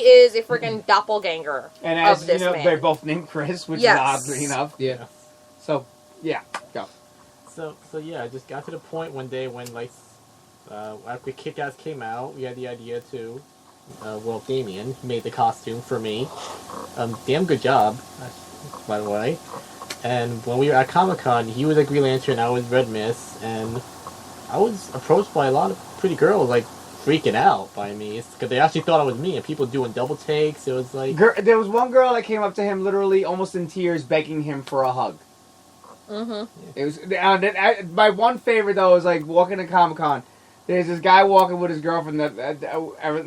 is a freaking doppelganger And as of this you know, man. they're both named Chris, which is oddly enough. Yeah. So, yeah, go. So yeah, I just got to the point one day when, like, after Kick-Ass came out, we had the idea to, Damien made the costume for me. Damn good job, by the way. And when we were at Comic-Con, he was a Green Lantern, I was Red Mist, and I was approached by a lot of pretty girls, like, freaking out by me. Because they actually thought it was me, and people doing double takes. It was like... There was one girl that came up to him literally almost in tears begging him for a hug. Mm-hmm. It was my one favorite though was like walking to Comic-Con. There's this guy walking with his girlfriend that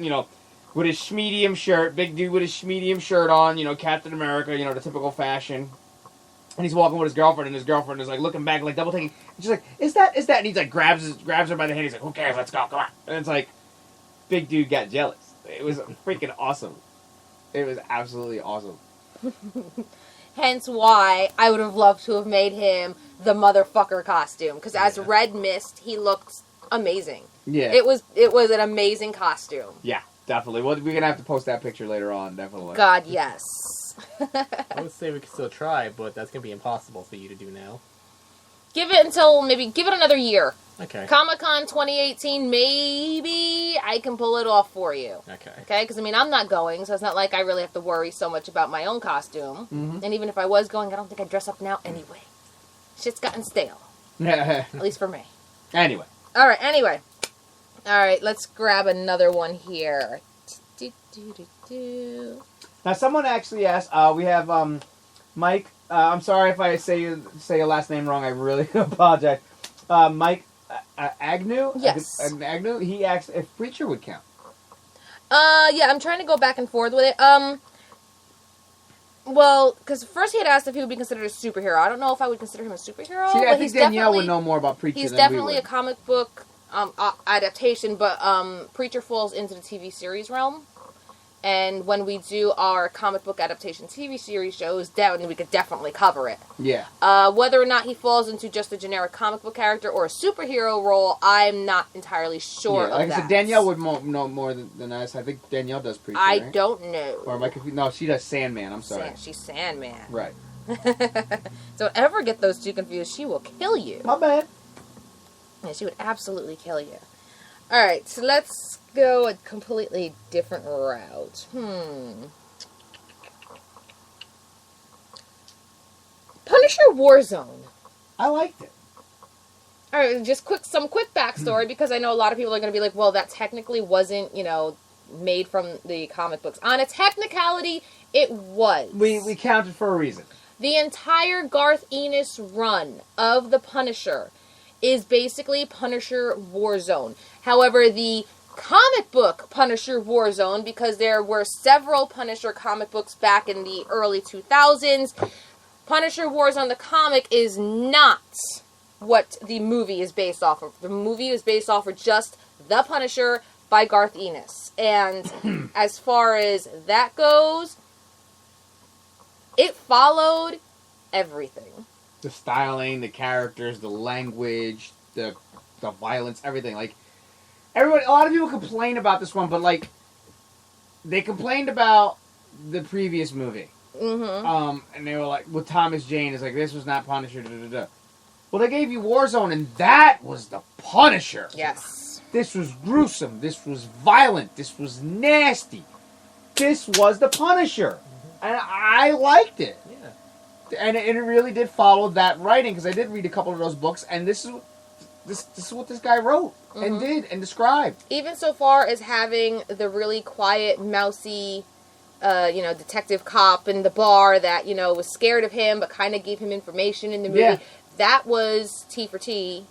you know, with his schmedium shirt, big dude with his schmedium shirt on, you know, Captain America, you know, the typical fashion. And he's walking with his girlfriend, and his girlfriend is like looking back, like double taking. And she's like, "Is that?" And he's like grabs her by the hand. He's like, "Who cares? Let's go, come on!" And it's like, big dude got jealous. It was freaking awesome. It was absolutely awesome. Hence why I would have loved to have made him the motherfucker costume. Because as Red Mist, he looks amazing. Yeah. It was an amazing costume. Yeah, definitely. Well, we're gonna have to post that picture later on, definitely. God, yes. I would say we could still try, but that's going to be impossible for you to do now. Give it another year. Okay. Comic-Con 2018, maybe I can pull it off for you. Okay. Okay? Because, I mean, I'm not going, so it's not like I really have to worry so much about my own costume. Mm-hmm. And even if I was going, I don't think I'd dress up now anyway. Shit's gotten stale. At least for me. Anyway. Alright, anyway. Alright, let's grab another one here. Now, someone actually asked, we have Mike, I'm sorry if I say your last name wrong, I really apologize. Mike Agnew? Yes. Agnew, he asked if Preacher would count. Yeah, I'm trying to go back and forth with it. Well, because first he had asked if he would be considered a superhero. I don't know if I would consider him a superhero. See, I but think Danielle would know more about Preacher He's than definitely we a would. comic book adaptation, but Preacher falls into the TV series realm. And when we do our comic book adaptation TV series shows, then we could definitely cover it. Yeah. Whether or not he falls into just a generic comic book character or a superhero role, I'm not entirely sure of like that. I said, Danielle would know more than us. I think Danielle does Preacher, I right? don't know. Or am I confused? No, she does Sandman, I'm sorry. She's Sandman. Right. Don't ever get those two confused. She will kill you. My bad. Yeah, she would absolutely kill you. Alright, so let's go a completely different route. Punisher Warzone. I liked it. Alright, just some quick backstory, because I know a lot of people are going to be like, well, that technically wasn't, made from the comic books. On a technicality, it was. We counted for a reason. The entire Garth Ennis run of the Punisher is basically Punisher Warzone. However, the comic book Punisher Warzone, because there were several Punisher comic books back in the early 2000s, Punisher Warzone, the comic, is not what the movie is based off of. The movie is based off of just The Punisher by Garth Ennis. And as far as that goes, it followed everything. The styling, the characters, the language, the violence, everything. Like, a lot of people complain about this one, but, like, they complained about the previous movie. Mm-hmm. And they were like, with Thomas Jane, it's like, this was not Punisher, da-da-da. Well, they gave you Warzone, and that was the Punisher. Yes. This was gruesome. This was violent. This was nasty. This was the Punisher. Mm-hmm. And I liked it. Yeah. And it really did follow that writing, because I did read a couple of those books, and this is what this guy wrote and did and described. Even so far as having the really quiet, mousy, detective cop in the bar that, was scared of him but kind of gave him information in the movie. Yeah. That was T for T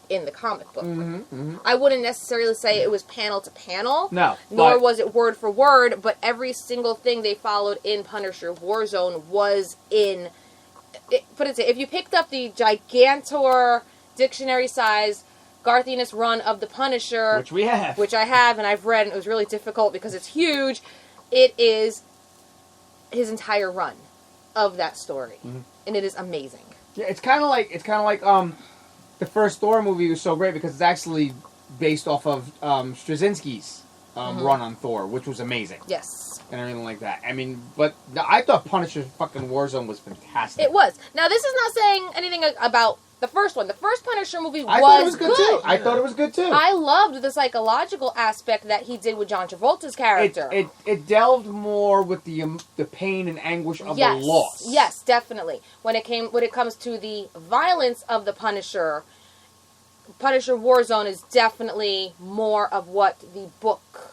in the comic book. Mm-hmm, mm-hmm. I wouldn't necessarily say it was panel to panel. No. Nor was it word for word, but every single thing they followed in Punisher Warzone was in... if you picked up the Gigantor dictionary-size Garth Ennis run of the Punisher... Which I have, and I've read, and it was really difficult because it's huge. It is his entire run of that story. Mm-hmm. And it is amazing. Yeah, it's kind of like the first Thor movie was so great because it's actually based off of Straczynski's run on Thor, which was amazing. Yes. And everything like that. I mean, but I thought Punisher's fucking Warzone was fantastic. It was. Now, this is not saying anything about the first one. The first Punisher movie I thought it was good. too. I thought it was good too. I loved the psychological aspect that he did with John Travolta's character. It delved more with the pain and anguish of the loss. Yes, definitely. When it comes to the violence of the Punisher Warzone is definitely more of what the book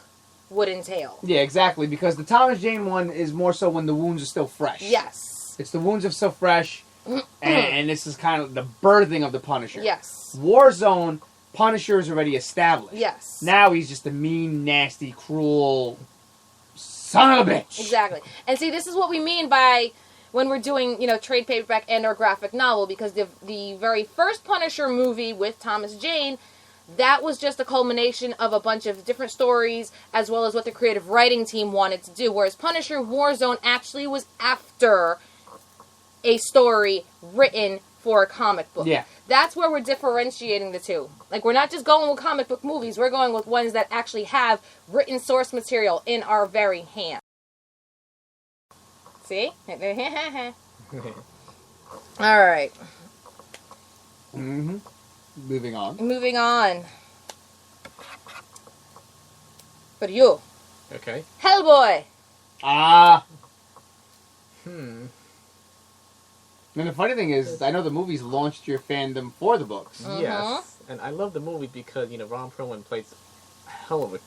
would entail. Yeah, exactly. Because the Thomas Jane one is more so when the wounds are still fresh. Yes. It's the wounds are still fresh, and this is kind of the birthing of the Punisher. Yes. Warzone, Punisher is already established. Yes. Now he's just a mean, nasty, cruel son of a bitch. Exactly. And see, this is what we mean by when we're doing, trade paperback and or graphic novel, because the very first Punisher movie with Thomas Jane, that was just a culmination of a bunch of different stories, as well as what the creative writing team wanted to do. Whereas Punisher Warzone actually was after a story written for a comic book. Yeah. That's where we're differentiating the two. Like, we're not just going with comic book movies, we're going with ones that actually have written source material in our very hand. See? Alright. Mm-hmm. Moving on. Moving on. For you. Okay. Hellboy! And the funny thing is, I know the movies launched your fandom for the books. Yes. And I love the movie because, Ron Perlman plays a hell of a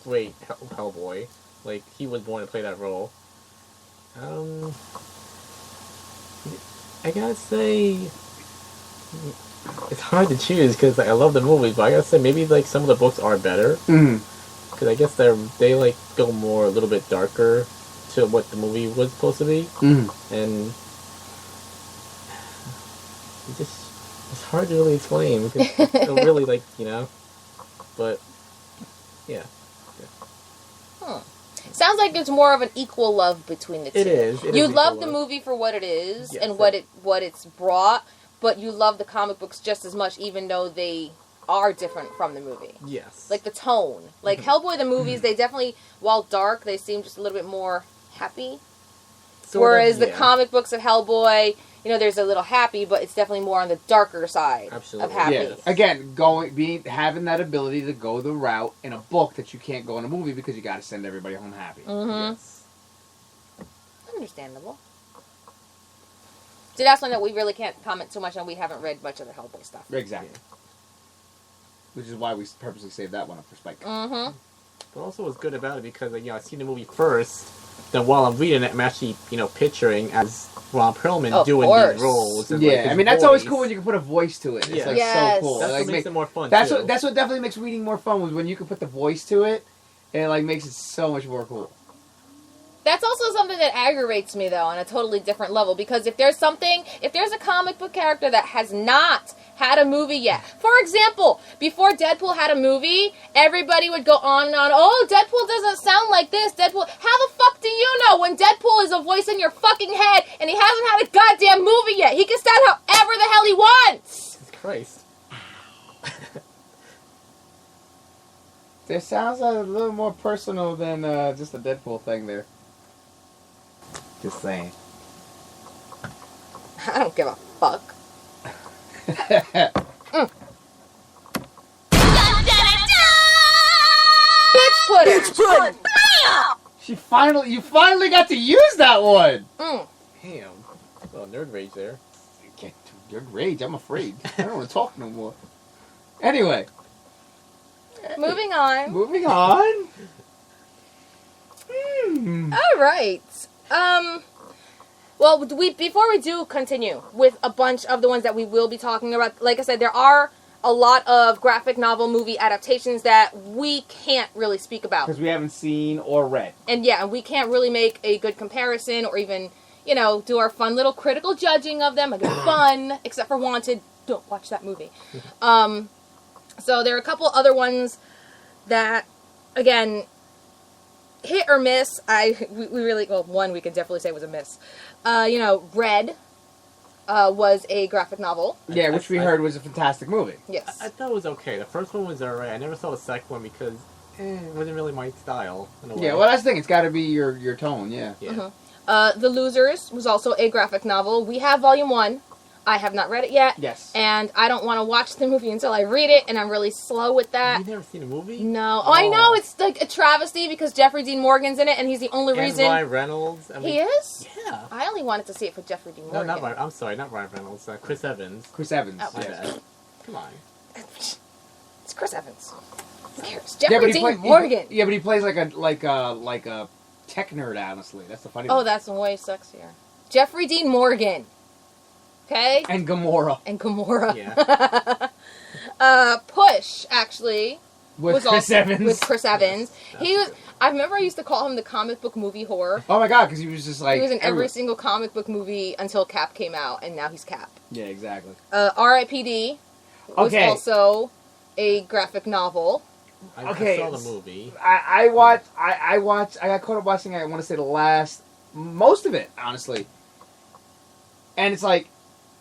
great Hellboy. Like, he was born to play that role. I gotta say, it's hard to choose because I love the movies, but I gotta say maybe like some of the books are better because I guess they like go more a little bit darker to what the movie was supposed to be, and it's hard to really explain because it's really like but yeah. Sounds like it's more of an equal love between the two. It is. You love the movie for what it is and what it's brought, but you love the comic books just as much, even though they are different from the movie. Yes. Like the tone. Like Hellboy, the movies, they definitely, while dark, they seem just a little bit more happy. Whereas the comic books of Hellboy, there's a little happy, but it's definitely more on the darker side of happy. Yeah. Again, having that ability to go the route in a book that you can't go in a movie because you got to send everybody home happy. Yes. Understandable. So that's one that we really can't comment too much on. We haven't read much of the Hellboy stuff. Exactly. Which is why we purposely saved that one up for Spike. But also what's good about it because I seen the movie first. Then while I'm reading it, I'm actually picturing as Ron Perlman doing these roles. And, I mean that's always cool when you can put a voice to it. It's so cool. That's what makes it more fun. That's what definitely makes reading more fun, was when you can put the voice to it. And it makes it so much more cool. That's also something that aggravates me, though, on a totally different level. Because if there's a comic book character that has not had a movie yet. For example, before Deadpool had a movie, everybody would go on and on, oh, Deadpool doesn't sound like this, Deadpool. How the fuck do you know when Deadpool is a voice in your fucking head and he hasn't had a goddamn movie yet? He can sound however the hell he wants! Jesus Christ. It sounds a little more personal than just a Deadpool thing there. Just saying. I don't give a fuck. Bitch pudding! You finally got to use that one! Damn. Well, nerd rage there. Nerd rage, I'm afraid. I don't want to talk no more. Anyway. Moving on. Alright. Well, before we do continue with a bunch of the ones that we will be talking about, like I said, there are a lot of graphic novel movie adaptations that we can't really speak about. Because we haven't seen or read. And we can't really make a good comparison or even, do our fun little critical judging of them. Again, fun, except for Wanted. Don't watch that movie. So there are a couple other ones that, again, hit or miss. One we could definitely say was a miss. Red was a graphic novel. Yeah, which we heard was a fantastic movie. Yes. I thought it was okay. The first one was alright. I never saw the second one because it wasn't really my style in a way. Yeah, well, that's the thing. It's got to be your tone. Yeah. Yeah. The Losers was also a graphic novel. We have volume 1. I have not read it yet. Yes. And I don't want to watch the movie until I read it, and I'm really slow with that. You've never seen a movie? No. Oh, I know. It's like a travesty because Jeffrey Dean Morgan's in it, and he's the only And reason. Ryan Reynolds. I mean, He is? Yeah. I only wanted to see it for Jeffrey Dean No, Morgan. not Ryan. I'm sorry, not Ryan Reynolds. Chris Evans. Chris Evans. Oh, My yes. bad. Come on. It's Chris Evans. Who cares? Yeah, Jeffrey but Dean Morgan. yeah, but he plays like a tech nerd. Honestly, that's the funny. Oh, thing. that's way sexier. Jeffrey Dean Morgan. Okay? And Gamora And Gamora. Yeah. Push, actually. with was Chris also Evans. With Chris Evans. Yes, He was. I remember I used to call him the comic book movie whore. Oh my god, because he was just like He was in every everywhere. single comic book movie until Cap came out, and now he's Cap. Yeah, exactly. R.I.P.D. was Okay. also a graphic novel. Okay, I saw the movie. I got caught up watching. I want to say most of it, honestly. And it's like,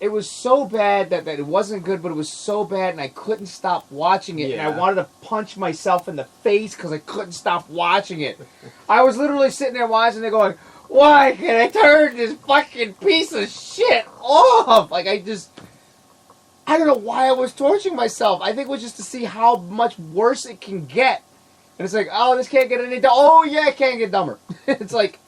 it was so bad that it wasn't good, but it was so bad, and I couldn't stop watching it. And I Yeah. wanted to punch myself in the face because I couldn't stop watching it. I was literally sitting there watching it, going, "Why can I turn this fucking piece of shit off?" Like I don't know why I was torturing myself. I think it was just to see how much worse it can get. And it's like, oh, this can't get any dumber. Oh, yeah, it can't get dumber. It's like,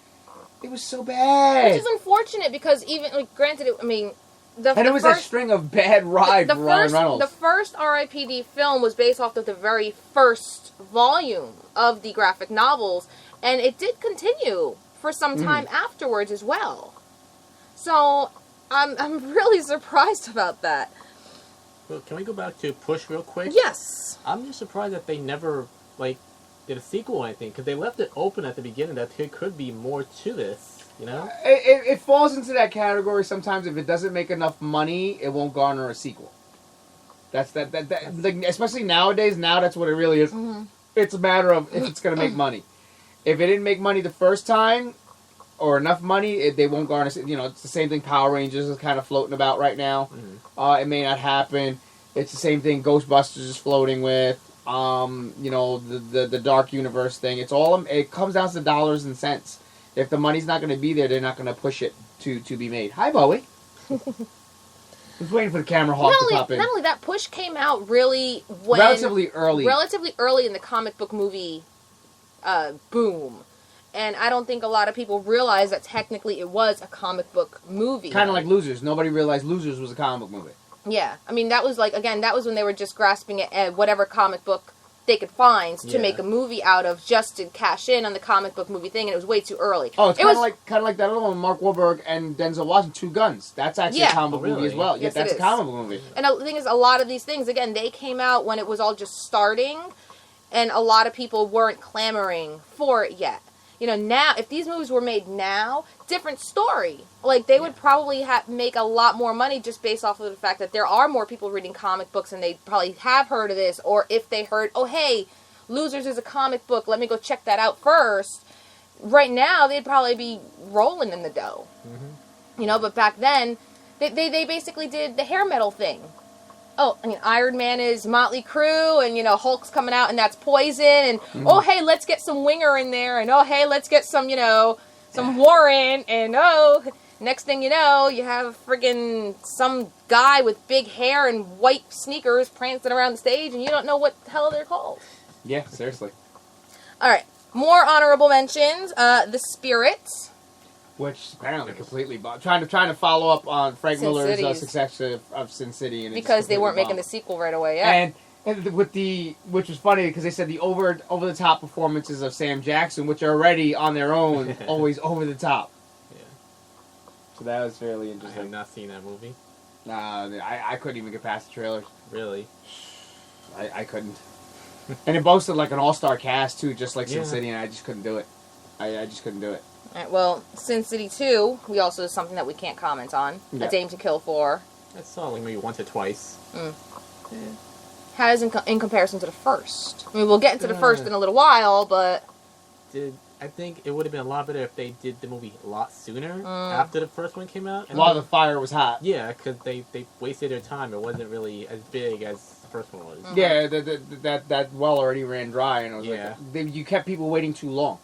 it was so bad. Which is unfortunate because even, like, granted, it was that string of bad ride for Ryan Reynolds. The first R.I.P.D. film was based off of the very first volume of the graphic novels, and it did continue for some time afterwards as well. So, I'm really surprised about that. Well, can we go back to Push real quick? Yes. I'm just surprised that they never, did a sequel or anything, because they left it open at the beginning that there could be more to this, you know? It falls into that category sometimes. If it doesn't make enough money, it won't garner a sequel. That's like, especially nowadays. Now that's what it really is. Mm-hmm. It's a matter of if it's going to make money. If it didn't make money the first time, or enough money, they won't garner. You know, it's the same thing. Power Rangers is kind of floating about right now. It may not happen. It's the same thing. Ghostbusters is floating with. You know, the Dark Universe thing. It's all. It comes down to dollars and cents. If the money's not going to be there, they're not going to push it to be made. Hi, Bowie. I was waiting for the camera hawk to pop in. Not only that, Push came out Relatively early. Relatively early in the comic book movie boom. And I don't think a lot of people realize that technically it was a comic book movie. Kind of like Losers. Nobody realized Losers was a comic book movie. Yeah. I mean, that was when they were just grasping at whatever comic book they could find to make a movie out of just to cash in on the comic book movie thing, and it was way too early. Oh, it's kind of like that other one with Mark Wahlberg and Denzel Washington, Two Guns. That's actually a comic book movie as well. Yes, that's a comic book movie. And the thing is, a lot of these things, again, they came out when it was all just starting, and a lot of people weren't clamoring for it yet. You know, now, if these movies were made now, different story. Like, they would probably make a lot more money just based off of the fact that there are more people reading comic books and they probably have heard of this. Or if they heard, oh, hey, Losers is a comic book, let me go check that out first. Right now, they'd probably be rolling in the dough. Mm-hmm. You know, but back then, they basically did the hair metal thing. Oh, I mean, Iron Man is Motley Crue, and, you know, Hulk's coming out, and that's Poison, and, oh, hey, let's get some Winger in there, and, oh, hey, let's get some, you know, some Warren, and, oh, next thing you know, you have friggin' some guy with big hair and white sneakers prancing around the stage, and you don't know what the hell they're called. Yeah, seriously. All right, more honorable mentions. The Spirit. Which apparently completely trying to follow up on Frank Sin Miller's Cities. success of Sin City, and Because they weren't making the sequel right away. Yeah. And which was funny because they said the over the top performances of Sam Jackson, which are already on their own always over the top. Yeah. So that was fairly I have interesting. not seen that movie. I couldn't even get past the trailers. Really? I couldn't. And it boasted like an all-star cast too, just like Sin Yeah. City, and I just couldn't do it. I just couldn't do it. All right, well, Sin City 2, we also is something that we can't comment on. Yeah. A Dame to Kill For. I saw it like maybe once or twice. How is in comparison to the first? I mean, we'll get into the first in a little while, but I think it would have been a lot better if they did the movie a lot sooner after the first one came out. While the fire was hot. Yeah, because they wasted their time. It wasn't really as big as first one was. Yeah, that well already ran dry, and it was Yeah. like you kept people waiting too long.